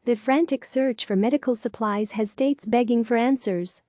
The frantic search for medical supplies has states begging for answers.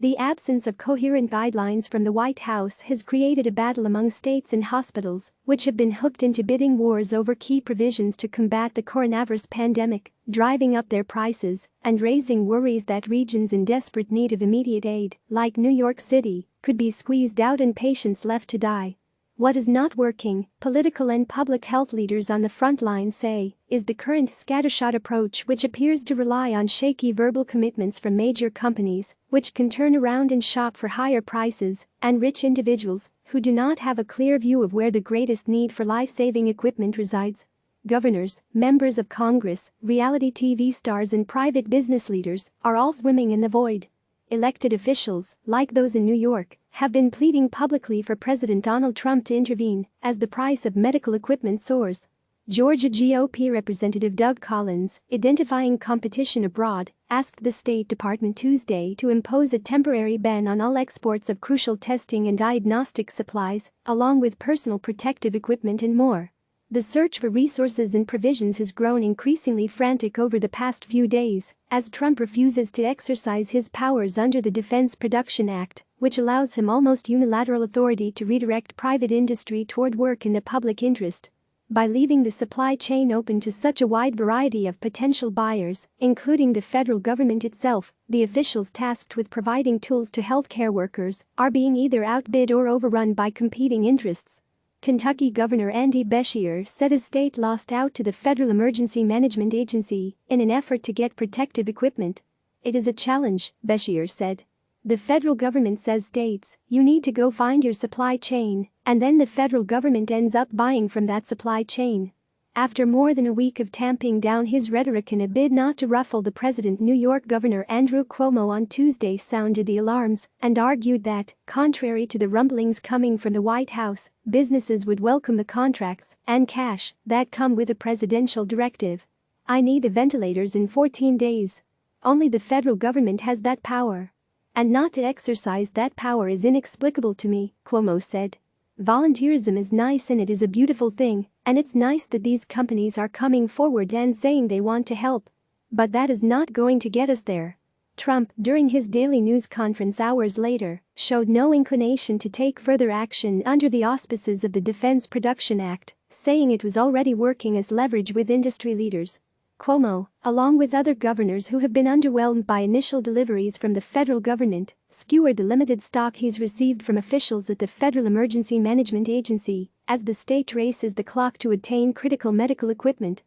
The absence of coherent guidelines from the White House has created a battle among states and hospitals, which have been hooked into bidding wars over key provisions to combat the coronavirus pandemic, driving up their prices and raising worries that regions in desperate need of immediate aid, like New York City, could be squeezed out and patients left to die. What is not working, political and public health leaders on the front line say, is the current scattershot approach, which appears to rely on shaky verbal commitments from major companies, which can turn around and shop for higher prices, and rich individuals who do not have a clear view of where the greatest need for life-saving equipment resides. Governors, members of Congress, reality TV stars and private business leaders are all swimming in the void. Elected officials, like those in New York, have been pleading publicly for President Donald Trump to intervene as the price of medical equipment soars. Georgia GOP Representative Doug Collins, identifying competition abroad, asked the State Department Tuesday to impose a temporary ban on all exports of crucial testing and diagnostic supplies, along with personal protective equipment and more. The search for resources and provisions has grown increasingly frantic over the past few days, as Trump refuses to exercise his powers under the Defense Production Act, which allows him almost unilateral authority to redirect private industry toward work in the public interest. By leaving the supply chain open to such a wide variety of potential buyers, including the federal government itself, the officials tasked with providing tools to healthcare workers are being either outbid or overrun by competing interests. Kentucky Governor Andy Beshear said his state lost out to the Federal Emergency Management Agency in an effort to get protective equipment. It is a challenge, Beshear said. The federal government says states, you need to go find your supply chain, and then the federal government ends up buying from that supply chain. After more than a week of tamping down his rhetoric in a bid not to ruffle the president, New York Governor Andrew Cuomo on Tuesday sounded the alarms and argued that, contrary to the rumblings coming from the White House, businesses would welcome the contracts and cash that come with a presidential directive. I need the ventilators in 14 days. Only the federal government has that power. And not to exercise that power is inexplicable to me, Cuomo said. Volunteerism is nice and it is a beautiful thing, and it's nice that these companies are coming forward and saying they want to help. But that is not going to get us there. Trump, during his daily news conference hours later, showed no inclination to take further action under the auspices of the Defense Production Act, saying it was already working as leverage with industry leaders. Cuomo, along with other governors who have been underwhelmed by initial deliveries from the federal government, skewered the limited stock he's received from officials at the Federal Emergency Management Agency as the state races the clock to attain critical medical equipment.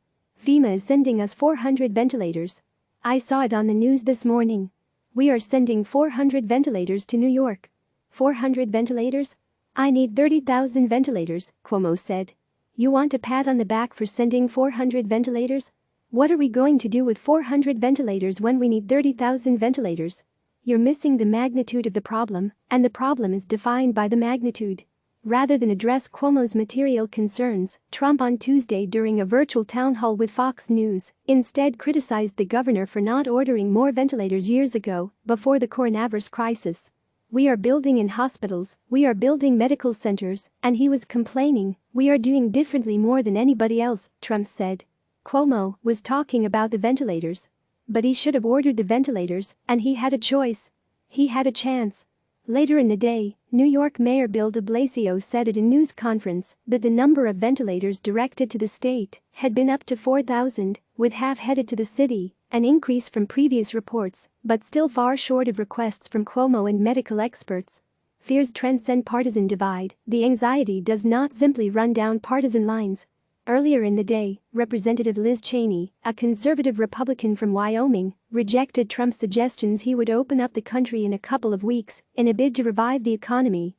FEMA is sending us 400 ventilators. I saw it on the news this morning. We are sending 400 ventilators to New York. 400 ventilators? I need 30,000 ventilators, Cuomo said. You want a pat on the back for sending 400 ventilators? What are we going to do with 400 ventilators when we need 30,000 ventilators? You're missing the magnitude of the problem, and the problem is defined by the magnitude. Rather than address Cuomo's material concerns, Trump on Tuesday during a virtual town hall with Fox News instead criticized the governor for not ordering more ventilators years ago, before the coronavirus crisis. We are building in hospitals, we are building medical centers, and he was complaining, we are doing differently more than anybody else, Trump said. Cuomo was talking about the ventilators. But he should have ordered the ventilators, and he had a choice. He had a chance. Later in the day, New York Mayor Bill de Blasio said at a news conference that the number of ventilators directed to the state had been up to 4,000, with half headed to the city, an increase from previous reports, but still far short of requests from Cuomo and medical experts. Fears transcend partisan divide. The anxiety does not simply run down partisan lines. Earlier in the day, Representative Liz Cheney, a conservative Republican from Wyoming, rejected Trump's suggestions he would open up the country in a couple of weeks in a bid to revive the economy.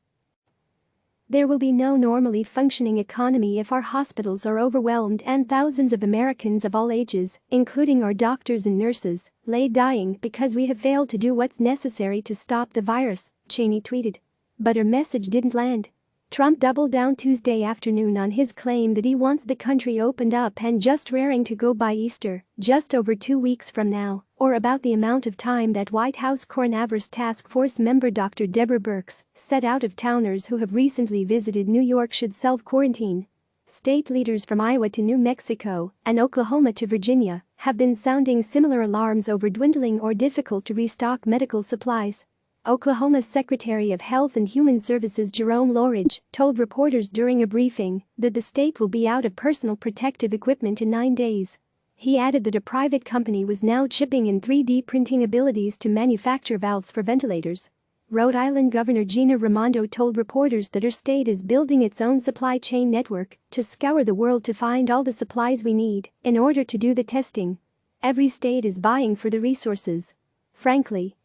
There will be no normally functioning economy if our hospitals are overwhelmed and thousands of Americans of all ages, including our doctors and nurses, lay dying because we have failed to do what's necessary to stop the virus, Cheney tweeted. But her message didn't land. Trump doubled down Tuesday afternoon on his claim that he wants the country opened up and just raring to go by Easter, just over 2 weeks from now, or about the amount of time that White House Coronavirus Task Force member Dr. Deborah Birx said out-of-towners who have recently visited New York should self-quarantine. State leaders from Iowa to New Mexico and Oklahoma to Virginia have been sounding similar alarms over dwindling or difficult to restock medical supplies. Oklahoma's Secretary of Health and Human Services Jerome Lorridge told reporters during a briefing that the state will be out of personal protective equipment in 9 days. He added that a private company was now chipping in 3D printing abilities to manufacture valves for ventilators. Rhode Island Governor Gina Raimondo told reporters that her state is building its own supply chain network to scour the world to find all the supplies we need in order to do the testing. Every state is vying for the resources. Frankly,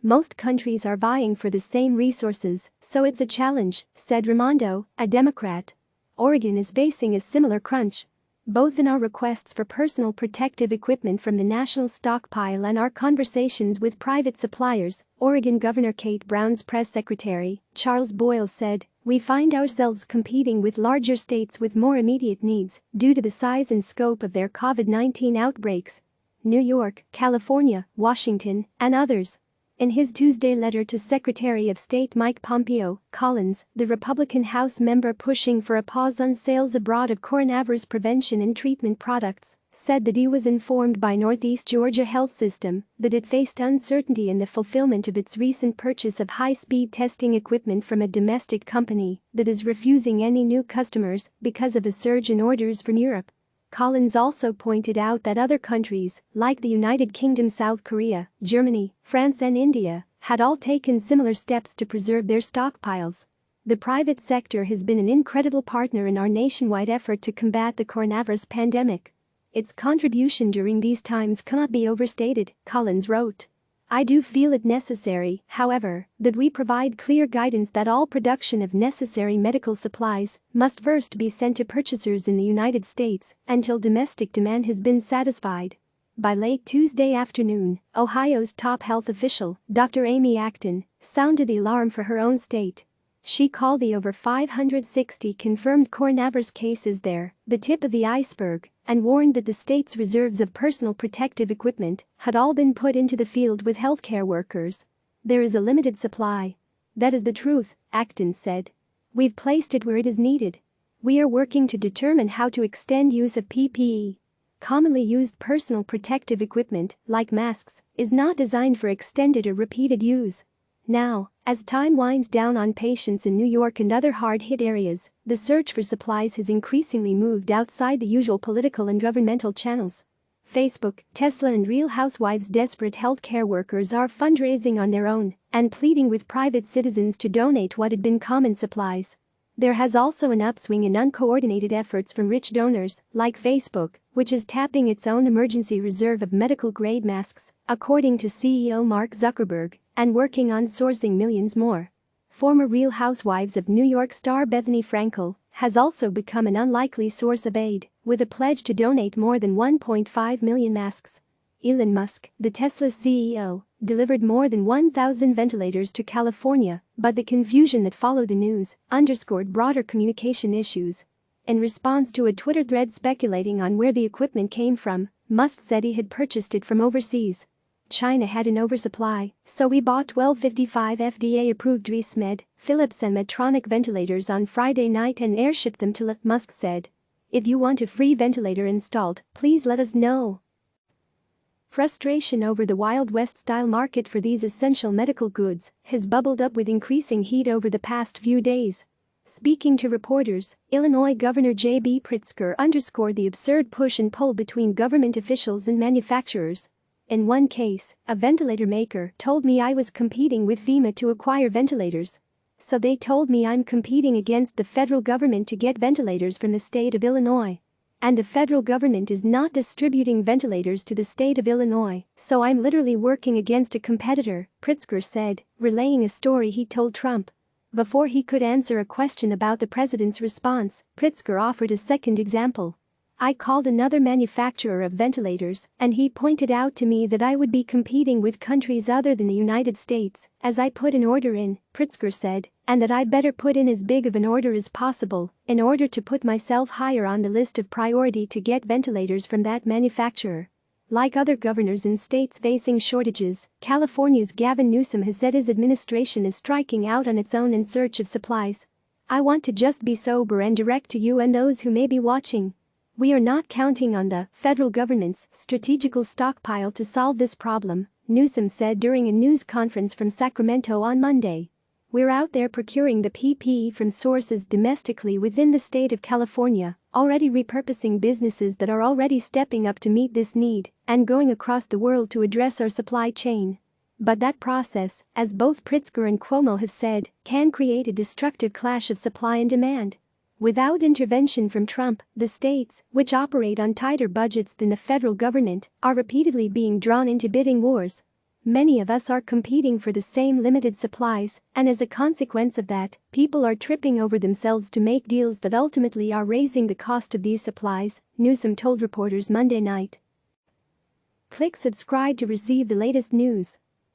most countries are vying for the same resources, so it's a challenge, said Raimondo, a Democrat. Oregon is facing a similar crunch. Both in our requests for personal protective equipment from the national stockpile and our conversations with private suppliers, Oregon Governor Kate Brown's press secretary, Charles Boyle, said, "We find ourselves competing with larger states with more immediate needs due to the size and scope of their COVID-19 outbreaks. New York, California, Washington, and others." In his Tuesday letter to Secretary of State Mike Pompeo, Collins, the Republican House member pushing for a pause on sales abroad of coronavirus prevention and treatment products, said that he was informed by Northeast Georgia Health System that it faced uncertainty in the fulfillment of its recent purchase of high-speed testing equipment from a domestic company that is refusing any new customers because of a surge in orders from Europe. Collins also pointed out that other countries, like the United Kingdom, South Korea, Germany, France and India, had all taken similar steps to preserve their stockpiles. The private sector has been an incredible partner in our nationwide effort to combat the coronavirus pandemic. Its contribution during these times cannot be overstated, Collins wrote. I do feel it necessary, however, that we provide clear guidance that all production of necessary medical supplies must first be sent to purchasers in the United States until domestic demand has been satisfied. By late Tuesday afternoon, Ohio's top health official, Dr. Amy Acton, sounded the alarm for her own state. She called the over 560 confirmed coronavirus cases there the tip of the iceberg and warned that the state's reserves of personal protective equipment had all been put into the field with healthcare workers. There is a limited supply. That is the truth, Acton said. We've placed it where it is needed. We are working to determine how to extend use of PPE. Commonly used personal protective equipment, like masks, is not designed for extended or repeated use. Now, as time winds down on patients in New York and other hard-hit areas, the search for supplies has increasingly moved outside the usual political and governmental channels. Facebook, Tesla and Real Housewives' desperate healthcare workers are fundraising on their own and pleading with private citizens to donate what had been common supplies. There has also an upswing in uncoordinated efforts from rich donors, like Facebook, which is tapping its own emergency reserve of medical-grade masks, according to CEO Mark Zuckerberg, and working on sourcing millions more. Former Real Housewives of New York star Bethany Frankel has also become an unlikely source of aid, with a pledge to donate more than 1.5 million masks. Elon Musk, the Tesla CEO, delivered more than 1,000 ventilators to California, but the confusion that followed the news underscored broader communication issues. In response to a Twitter thread speculating on where the equipment came from, Musk said he had purchased it from overseas. China had an oversupply, so we bought 1255 FDA-approved ResMed, Philips and Medtronic ventilators on Friday night and airshipped them to Musk said. If you want a free ventilator installed, please let us know. Frustration over the Wild West-style market for these essential medical goods has bubbled up with increasing heat over the past few days. Speaking to reporters, Illinois Governor J.B. Pritzker underscored the absurd push and pull between government officials and manufacturers. In one case, a ventilator maker told me I was competing with FEMA to acquire ventilators. So they told me I'm competing against the federal government to get ventilators from the state of Illinois. And the federal government is not distributing ventilators to the state of Illinois, so I'm literally working against a competitor, Pritzker said, relaying a story he told Trump. Before he could answer a question about the president's response, Pritzker offered a second example. I called another manufacturer of ventilators, and he pointed out to me that I would be competing with countries other than the United States as I put an order in, Pritzker said, and that I'd better put in as big of an order as possible in order to put myself higher on the list of priority to get ventilators from that manufacturer. Like other governors in states facing shortages, California's Gavin Newsom has said his administration is striking out on its own in search of supplies. I want to just be sober and direct to you and those who may be watching. We are not counting on the federal government's strategical stockpile to solve this problem, Newsom said during a news conference from Sacramento on Monday. We're out there procuring the PPE from sources domestically within the state of California, already repurposing businesses that are already stepping up to meet this need, and going across the world to address our supply chain. But that process, as both Pritzker and Cuomo have said, can create a destructive clash of supply and demand. Without intervention from Trump, the states, which operate on tighter budgets than the federal government, are repeatedly being drawn into bidding wars. Many of us are competing for the same limited supplies, and as a consequence of that, people are tripping over themselves to make deals that ultimately are raising the cost of these supplies, Newsom told reporters Monday night. Click subscribe to receive the latest news.